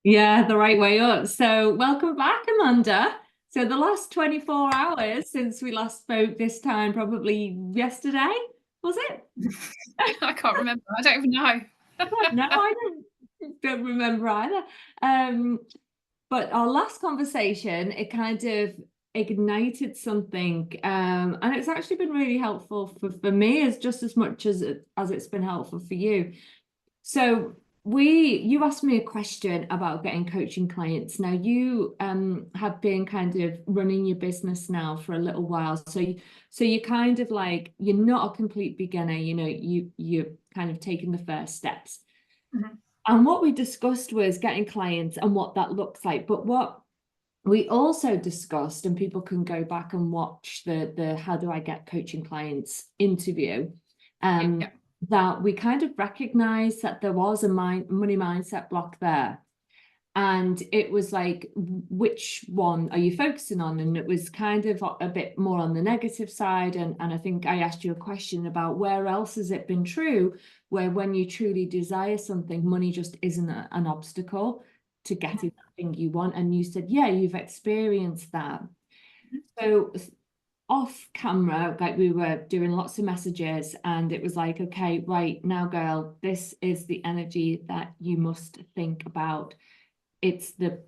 Yeah, the right way up. So, welcome back, Amanda. So, the last 24 hours since we last spoke this time, probably yesterday, was it? I can't remember. I don't even know. No, I don't remember either. Um, but our last conversation, it kind of ignited something, and it's actually been really helpful for me as just as much as it's been helpful for you. So you asked me a question about getting coaching clients. Now you have been kind of running your business now for a little while. So you kind of like you're not a complete beginner, you're kind of taking the first steps. Mhm. And what we discussed was getting clients and what that looks like. But what we also discussed, and people can go back and watch the How Do I Get Coaching Clients interview, Yeah. that we kind of recognized that there was a money mindset block there. And it was like, which one are you focusing on? And it was kind of a bit more on the negative side. And I think I asked you a question about where else has it been true, where when you truly desire something, money just isn't an obstacle to getting that thing you want. And you said, yeah, you've experienced that. So off camera, like we were doing lots of messages, and it was like, okay, right now, girl, this is the energy that you must think about. It's the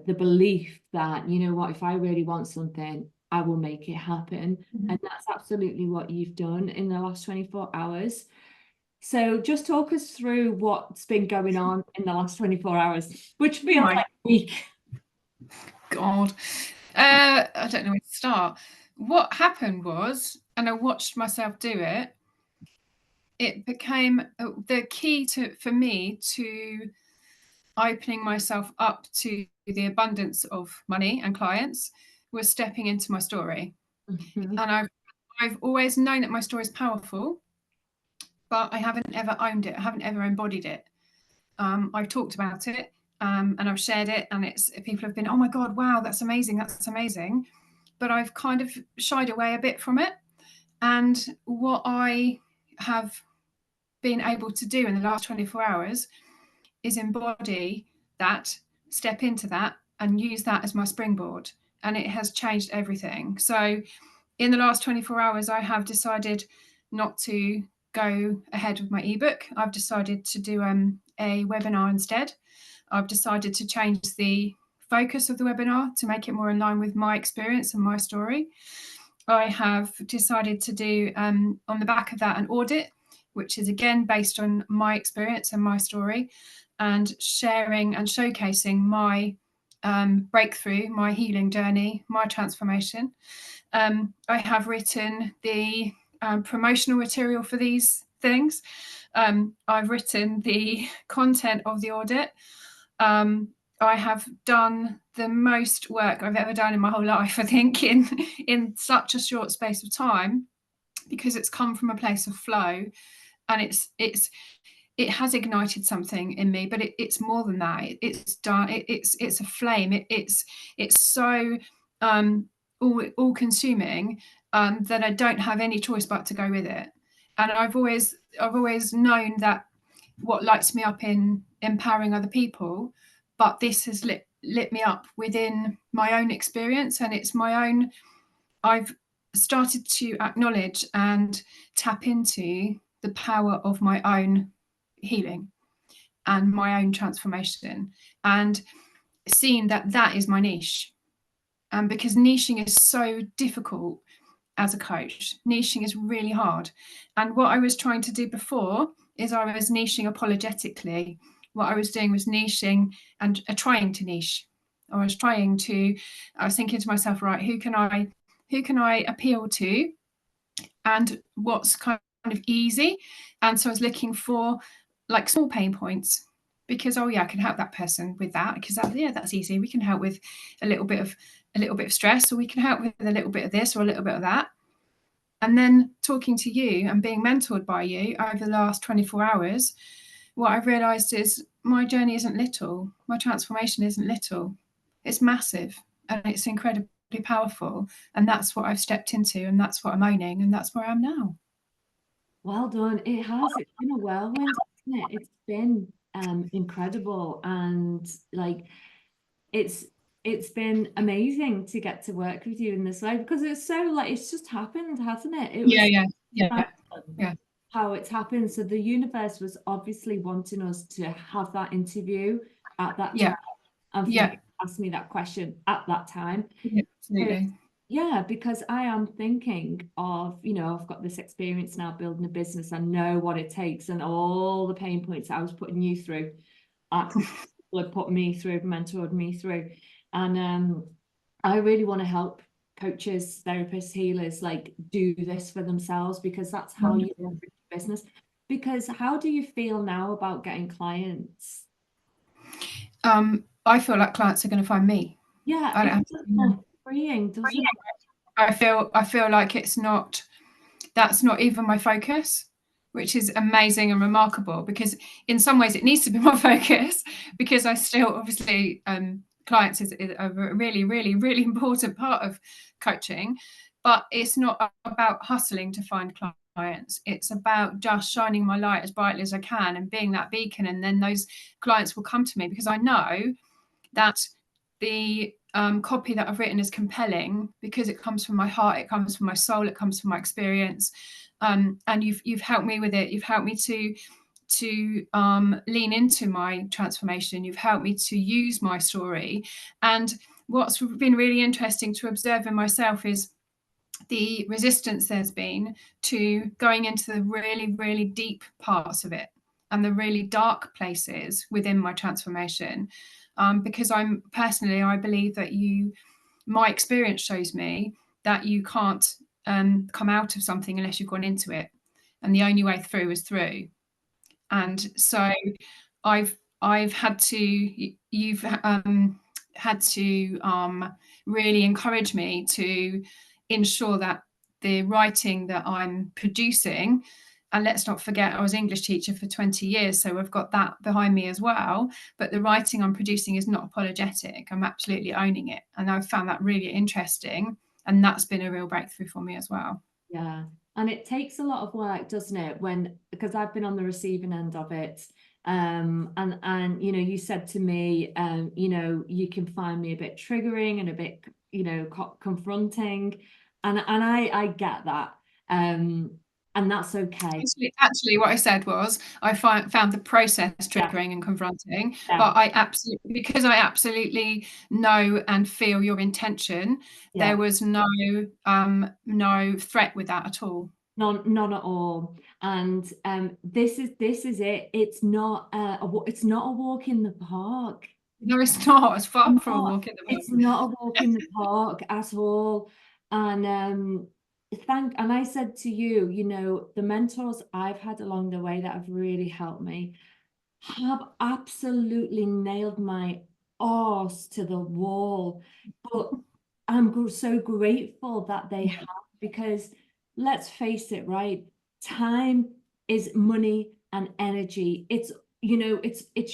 belief that, you know what, if I really want something, I will make it happen. Mhm. And that's absolutely what you've done in the last 24 hours. So just talk us through what's been going on in the last 24 hours, which Oh feels my like a week. God. I don't know where to start. What happened was, and I watched myself do it, it became the key for me to opening myself up to the abundance of money and clients was stepping into my story. Mhm. And I've always known that my story is powerful, but I haven't ever owned it. I haven't ever embodied it. I've talked about it, and I've shared it, and it's people have been, oh my God, wow, that's amazing, that's amazing. But I've kind of shied away a bit from it. And what I have been able to do in the last 24 hours is embody that, step into that, and use that as my springboard. And it has changed everything. So in the last 24 hours, I have decided not to go ahead with my ebook. I've decided to do a webinar instead. I've decided to change the focus of the webinar to make it more in line with my experience and my story. I have decided to do, on the back of that, an audit, which is again based on my experience and my story, and sharing and showcasing my breakthrough, my healing journey, my transformation. I have written the promotional material for these things. I've written the content of the audit. I have done the most work I've ever done in my whole life, I think, in such a short space of time, because it's come from a place of flow, and it has ignited something in me, but it's more than that. It's done. It's a flame. It's so all consuming, that I don't have any choice but to go with it. And I've always known that what lights me up in empowering other people, but this has lit me up within my own experience, and it's my own. I've started to acknowledge and tap into the power of my own healing and my own transformation, and seeing that that is my niche. And because niching is so difficult as a coach, niching is really hard. And what I was trying to do before is I was niching apologetically. What I was doing was niching and trying to niche. I was thinking to myself, right, who can I appeal to, and what's kind of easy. And so I was looking for like small pain points, because oh yeah, I can help that person with that, because that's easy. We can help with a little bit of stress, or we can help with a little bit of this or a little bit of that. And then talking to you and being mentored by you over the last 24 hours, what I've realized is my journey isn't little, my transformation isn't little, it's massive, and it's incredibly powerful. And that's what I've stepped into, and that's what I'm owning, and that's where I am now. Well done. It has. It's been a whirlwind, hasn't it? It's been incredible, and like it's been amazing to get to work with you in this way, because it's so like it's just happened, hasn't it? It was Yeah. how it's happened. So the universe was obviously wanting us to have that interview at that time, and for you to ask me that question at that time. Absolutely. Yeah, because I am thinking of, I've got this experience now building a business. I know what it takes, and all the pain points I was putting you through, people have put me through, mentored me through. And I really want to help coaches, therapists, healers like do this for themselves, because that's how you build a business. Because how do you feel now about getting clients? I feel like clients are going to find me. Yeah, I don't have to, freeing, doesn't it? I feel like that's not even my focus, which is amazing and remarkable, because in some ways it needs to be my focus, because I still obviously clients is a really, really, really important part of coaching, but it's not about hustling to find clients. It's about just shining my light as brightly as I can and being that beacon, and then those clients will come to me, because I know that the copy that I've written is compelling, because it comes from my heart, it comes from my soul, it comes from my experience, and you've helped me with it. You've helped me to lean into my transformation. You've helped me to use my story. And what's been really interesting to observe in myself is the resistance there's been to going into the really, really deep parts of it and the really dark places within my transformation. Because I believe that my experience shows me that you can't come out of something unless you've gone into it, and the only way through is through. And so I've had to, you've had to really encourage me to ensure that the writing that I'm producing, and let's not forget I was English teacher for 20 years, so I've got that behind me as well, but the writing I'm producing is not apologetic. I'm absolutely owning it, and I've found that really interesting, and that's been a real breakthrough for me as well. Yeah, and it takes a lot of work, doesn't it? Because I've been on the receiving end of it. And you said to me, you can find me a bit triggering and a bit, confronting, and I get that. And that's okay. Actually, what I said was I found the process triggering and confronting, but I absolutely know and feel your intention. There was no threat with that at all. None at all. And this is it. It's not a walk in the park. No, it's not. It's far from a walk in the park. It's not a walk in the park at all. And I said to you, the mentors I've had along the way that have really helped me have absolutely nailed my arse to the wall. But I'm so grateful that they have, because let's face it, right? Time is money and energy. It's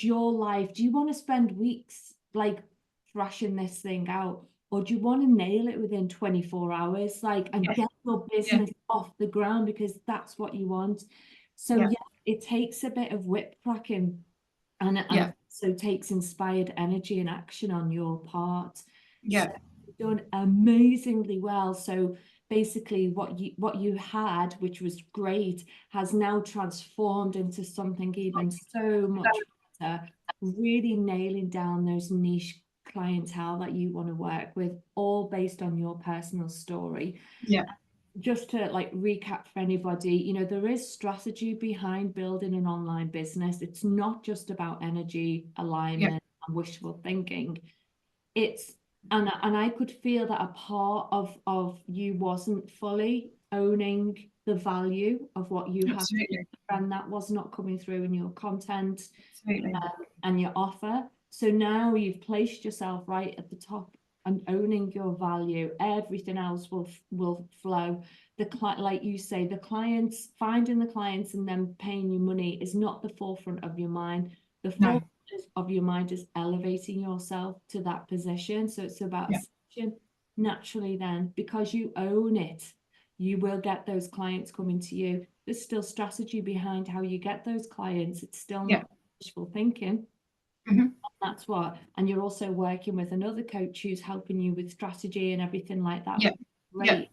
your life. Do you want to spend weeks like thrashing this thing out, or do you want to nail it within 24 hours, and get your business off the ground, because that's what you want? So it takes a bit of whip cracking, and so takes inspired energy and action on your part. So you've done amazingly well. So basically what you had, which was great, has now transformed into something even so much better, really nailing down those niche clientele that you want to work with, all based on your personal story. Just to recap for anybody, there is strategy behind building an online business. It's not just about energy, alignment, and wishful thinking. It's and I could feel that a part of you wasn't fully owning the value of what you have, and that was not coming through in your content and your offer. So now you've placed yourself right at the top and owning your value. Everything else will flow. Like you say, the clients, finding the clients and then paying you money is not the forefront of your mind. The forefront of your mind is elevating yourself to that position. So it's about naturally then, because you own it, you will get those clients coming to you. There's still strategy behind how you get those clients. It's still not wishful thinking. Mhm. That's what, and you're also working with another coach who's helping you with strategy and everything like that. Yeah. Great. Yeah.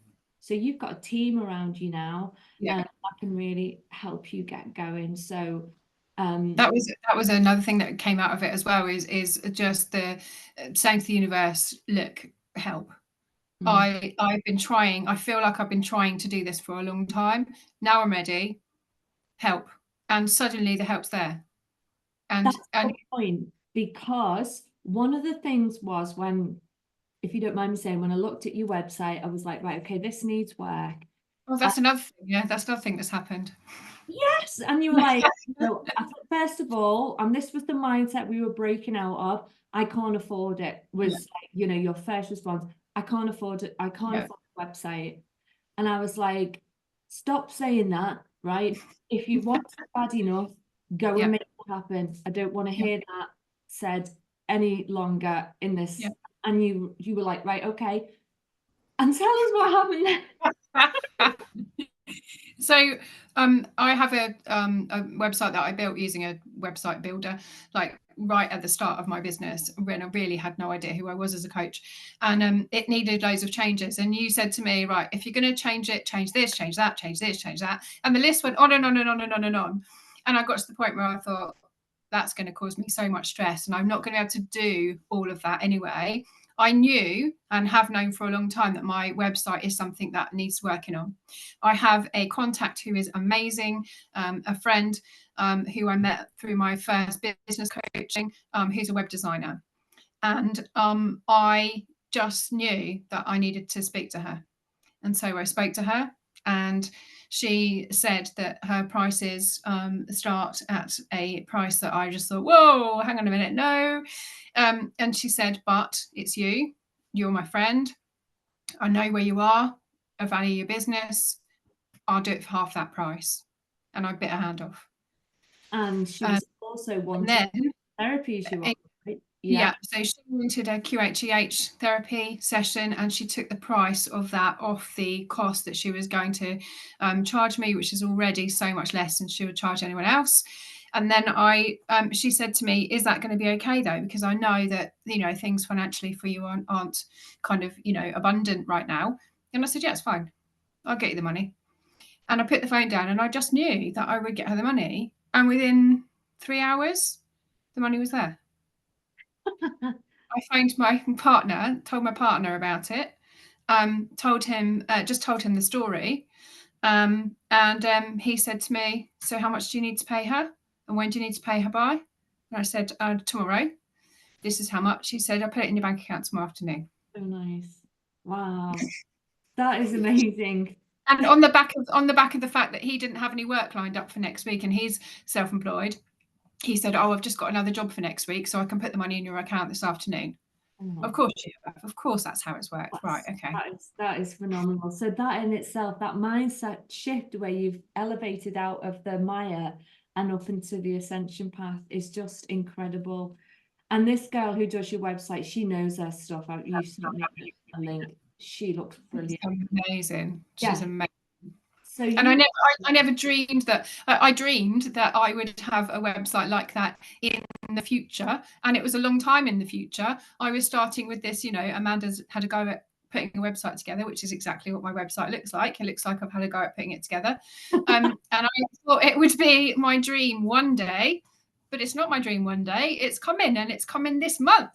So you've got a team around you now, Yeah. that can really help you get going. So that was another thing that came out of it as well, is just the saying to the universe, look, help. I've been trying, I feel like I've been trying to do this for a long time. Now I'm ready. Help. And suddenly the help's there. that's And the point, because one of the things was, when, if you don't mind me saying, when I looked at your website, I was like, right, okay, this needs work. well, that's another thing. Yeah, that's another thing that's happened. Yes, and you were like, no, first of all, and this was the mindset we were breaking out of, I can't afford it, was like, you know, your first response, I can't afford it, I can't afford the website. And I was like, stop saying that, right? If you want it bad enough, go and make it happen. I don't want to hear that said any longer in this. Yeah. And you were like, right, okay. And tell us what happened. So I have a website that I built using a website builder, like right at the start of my business, when I really had no idea who I was as a coach, and it needed loads of changes. And you said to me, right, if you're going to change it, change this, change that, change this, change that, and the list went on and on and on and on and on. And I got to the point where I thought, that's going to cause me so much stress, and I'm not going to be able to do all of that anyway. I knew and have known for a long time that my website is something that needs working on. I have a contact who is amazing, a friend who I met through my first business coaching, who's a web designer. And I just knew that I needed to speak to her. And so I spoke to her, and she said that her prices start at a price that I just thought, whoa, hang on a minute, no. And she said, but it's you, you're my friend, I know where you are, I value your business, I'll do it for half that price. And I bit her hand off. And she was also wanting Then therapy, she was, right? yeah, so she wanted a QHEH therapy session, and she took the price of that off the cost that she was going to charge me, which is already so much less than she would charge anyone else. And then she said to me, is that going to be okay though? Because I know that, you know, things financially for you aren't kind of, you know, abundant right now. And I said, yeah, it's fine. I'll get you the money. And I put the phone down, and I just knew that I would get her the money. And within 3 hours, the money was there. I phoned my partner, told my partner about it, told him the story. And he said to me, so how much do you need to pay her? And when do you need to pay her by? And I said, tomorrow. This is how much. He said, I'll put it in your bank account tomorrow afternoon. So nice. Wow. That is amazing. And on the back of the fact that he didn't have any work lined up for next week, and he's self-employed, he said, oh, I've just got another job for next week, so I can put the money in your account this afternoon. Of course you have. Of course that's how it's worked. Right, okay. That is phenomenal. So that in itself, that mindset shift where you've elevated out of the mire and up into the ascension path, is just incredible. And this girl who does your website, she knows her stuff. You sent me a link. She looks brilliant. It's amazing. She's amazing. So and I never dreamed that I dreamed that I would have a website like that in the future, and it was a long time in the future. I was starting with this, you know, Amanda's had a go at putting a website together, which is exactly what my website looks like. It looks like I've had a go at putting it together. And I thought it would be my dream one day, but it's not my dream one day. It's coming, and it's coming this month.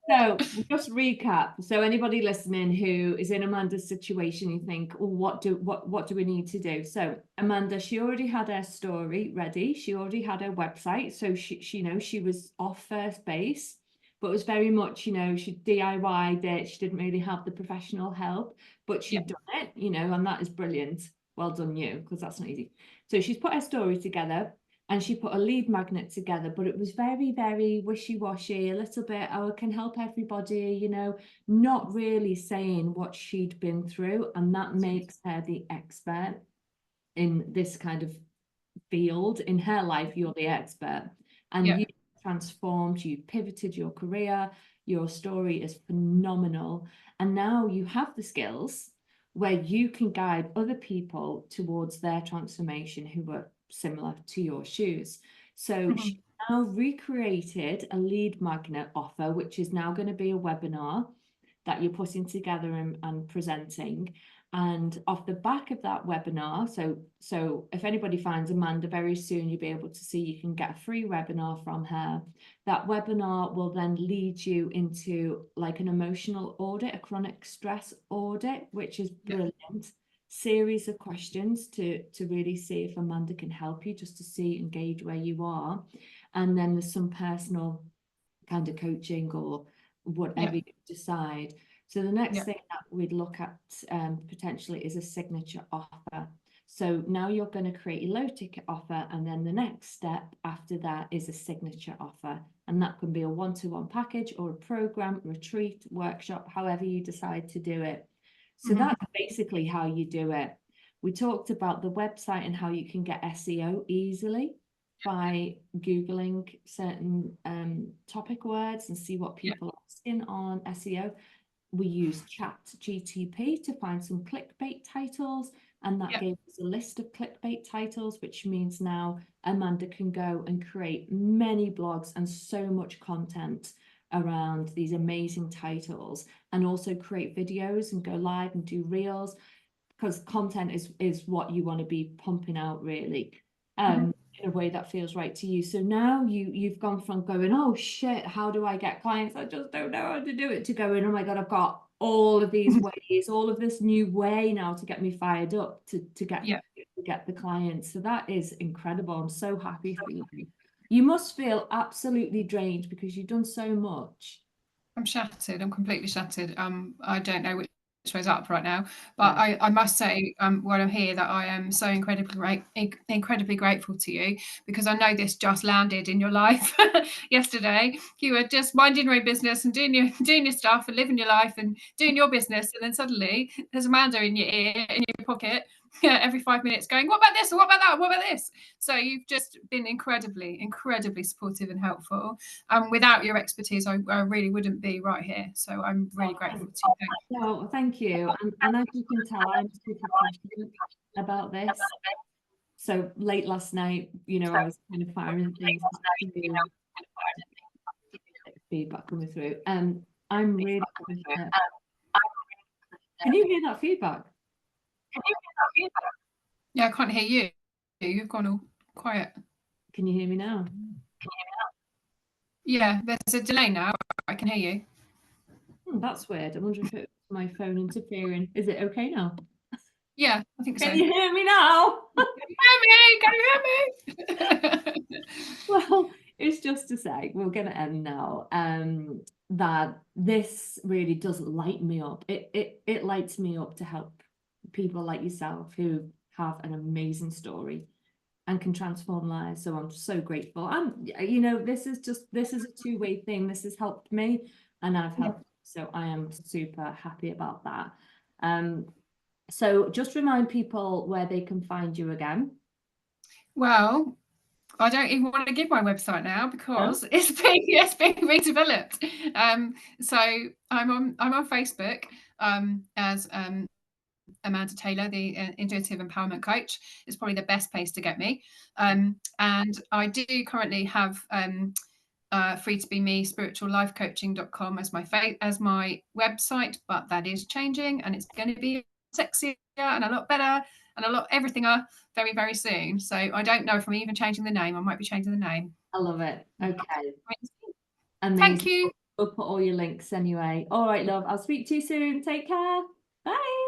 So just recap. So anybody listening who is in Amanda's situation, you think, oh, what do we need to do? So Amanda, she already had her story ready. She already had her website. So she you know, she was off first base, but it was very much, you know, she DIY'd it. She didn't really have the professional help, but she'd done it, you know, and that is brilliant. Well done you, because that's not easy. So she's put her story together. And she put a lead magnet together, but it was very, very wishy-washy, a little bit, oh, it can help everybody, you know, not really saying what she'd been through. And that makes her the expert in this kind of field. In her life, you're the expert. And you transformed, you pivoted your career, your story is phenomenal. And now you have the skills where you can guide other people towards their transformation who were similar to your shoes. So she now recreated a lead magnet offer, which is now going to be a webinar that you're putting together and presenting. And off the back of that webinar, so if anybody finds Amanda very soon, you'll be able to see you can get a free webinar from her. That webinar will then lead you into like an emotional audit, a chronic stress audit, which is brilliant. Series of questions to really see if Amanda can help you, just to see and gauge where you are. And then there's some personal kind of coaching or whatever you decide. So the next thing that we'd look at potentially is a signature offer. So now you're going to create a low ticket offer, and then the next step after that is a signature offer. And that can be a one-to-one package or a program, retreat, workshop, however you decide to do it. So that's basically how you do it. We talked about the website and how you can get SEO easily by Googling certain topic words and see what people are asking on SEO. We use ChatGPT to find some clickbait titles, and that gave us a list of clickbait titles, which means now Amanda can go and create many blogs and so much content around these amazing titles, and also create videos and go live and do reels, because content is what you want to be pumping out, really. In a way that feels right to you. So now you've gone from going, oh shit, how do I get clients? I just don't know how to do it, to going, oh my God, I've got all of these ways, all of this new way now to get me fired up to get the clients. So that is incredible. I'm so happy for you. You must feel absolutely drained because you've done so much. I'm shattered. I'm completely shattered. I don't know which way's up right now, but I must say, while I'm here, that I am so incredibly grateful to you, because I know this just landed in your life yesterday. You were just minding your own business and doing your stuff and living your life and doing your business, and then suddenly there's Amanda in your ear, in your pocket, every 5 minutes going, what about this? Or what about that? What about this? So you've just been incredibly supportive and helpful. Without your expertise, I really wouldn't be right here. So I'm really grateful to you. No, thank you. And as you can tell, I'm super passionate about this. So late last night, I was kind of firing things. Feedback coming through. I'm really passionate. Can you hear that feedback? Yeah, I can't hear you. You've gone all quiet. Can you hear me now? Yeah, there's a delay now. I can hear you. That's weird. I wonder if it's my phone interfering. Is it okay now? Yeah, I think so. Can you hear me now? Can you hear me? Well, it's just to say, we're going to end now, that this really does light me up. It lights me up to help people like yourself who have an amazing story and can transform lives. So I'm so grateful. And this is a two-way thing. This has helped me and I've helped. So I am super happy about that. So just remind people where they can find you again. Well, I don't even want to give my website now because it's being redeveloped. So I'm on Facebook as Amanda Taylor, the Intuitive Empowerment Coach. Is probably the best place to get me. And I do currently have Free to Be Me, spirituallifecoaching.com as my website, but that is changing and it's going to be sexier and a lot better and a lot everythinger very, very soon. So I don't know if I'm even changing the name. I might be changing the name. I love it. Okay. Amazing. Thank you. We'll put all your links anyway. All right, love. I'll speak to you soon. Take care. Bye.